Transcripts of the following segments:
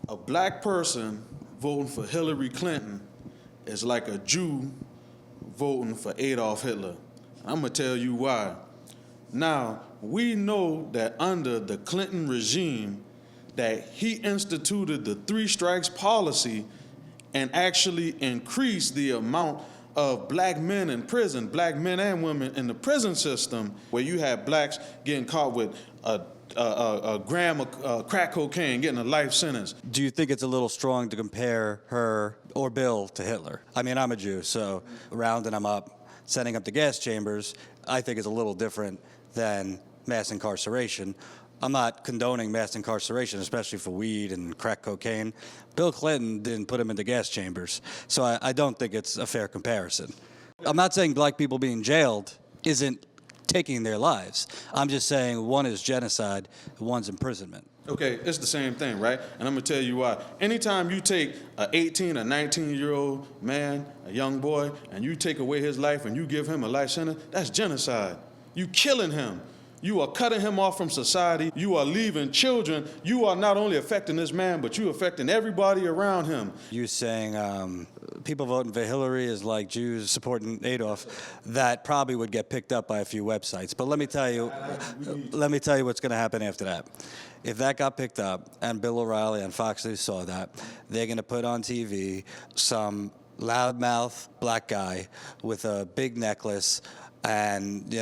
A black person voting for Hillary Clinton is like a Jew voting for Adolf Hitler. I'm going to tell you why. Now, we know that under the Clinton regime, that he instituted the three strikes policy and actually increased the amount of black men in prison, black men and women in the prison system, where you have blacks getting caught with a gram of crack cocaine, getting a life sentence. Do you think it's a little strong to compare her or Bill to Hitler? I mean, I'm a Jew, so rounding them up, setting up the gas chambers, I think is a little different than mass incarceration. I'm not condoning mass incarceration, especially for weed and crack cocaine. Bill Clinton didn't put him in the gas chambers, so I don't think it's a fair comparison. I'm not saying black people being jailed isn't taking their lives. I'm just saying one is genocide, one's imprisonment. Okay, it's the same thing, right? And I'm gonna tell you why. Anytime you take an 18 or 19-year-old man, a young boy, and you take away his life and you give him a life sentence, that's genocide. You killing him. You are cutting him off from society. You are leaving children. You are not only affecting this man, but you're affecting everybody around him. You saying people voting for Hillary is like Jews supporting Adolf. That probably would get picked up by a few websites. But let me tell you what's going to happen after that. If that got picked up and Bill O'Reilly and Fox News saw that, they're going to put on TV some loudmouth black guy with a big necklace and,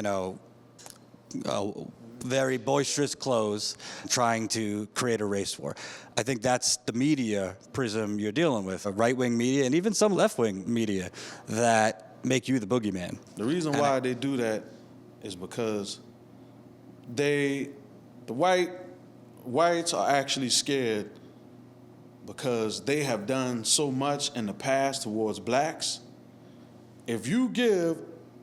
very boisterous clothes, trying to create a race war. I think that's the media prism you're dealing with, right-wing media and even some left-wing media that make you the boogeyman. The reason why they do that is because the whites are actually scared because they have done so much in the past towards blacks. If you give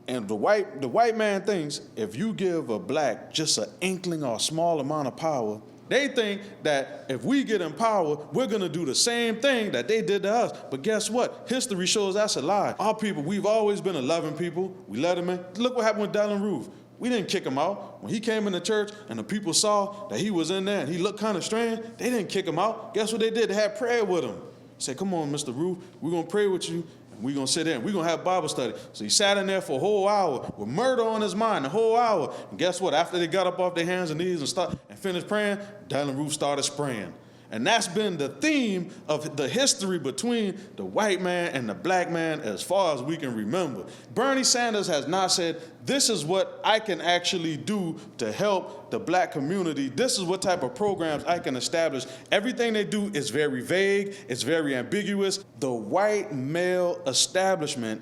And the white man thinks if you give a black just an inkling or a small amount of power, they think that if we get in power, we're going to do the same thing that they did to us. But guess what? History shows that's a lie. Our people, we've always been a loving people. We let them in. Look what happened with Dylan Roof. We didn't kick him out. When he came in the church and the people saw that he was in there and he looked kind of strange, they didn't kick him out. Guess what they did? They had prayer with him. Say, come on, Mr. Roof, we're going to pray with you. We're going to sit in. We're going to have Bible study. So he sat in there for a whole hour with murder on his mind, the whole hour. And guess what? After they got up off their hands and knees and finished praying, Dylan Roof started spraying. And that's been the theme of the history between the white man and the black man as far as we can remember. Bernie Sanders has not said, this is what I can actually do to help the black community. This is what type of programs I can establish. Everything they do is very vague. It's very ambiguous. The white male establishment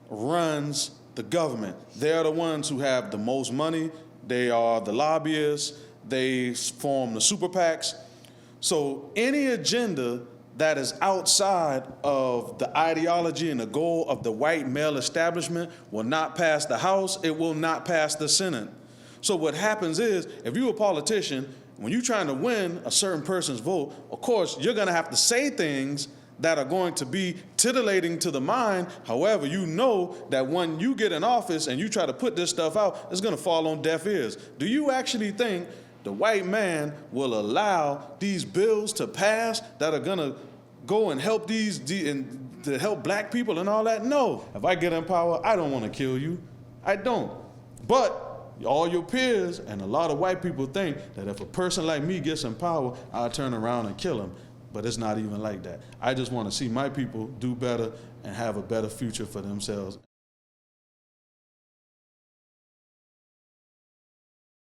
runs the government. They're the ones who have the most money. They are the lobbyists. They form the super PACs. So any agenda that is outside of the ideology and the goal of the white male establishment will not pass the House, it will not pass the Senate. So what happens is, if you're a politician, when you're trying to win a certain person's vote, of course, you're gonna have to say things that are going to be titillating to the mind. However, you know that when you get in office and you try to put this stuff out, it's gonna fall on deaf ears. Do you actually think the white man will allow these bills to pass that are gonna go and help to help black people and all that? No. If I get in power, I don't wanna kill you. I don't. But all your peers and a lot of white people think that if a person like me gets in power, I'll turn around and kill him. But it's not even like that. I just wanna see my people do better and have a better future for themselves.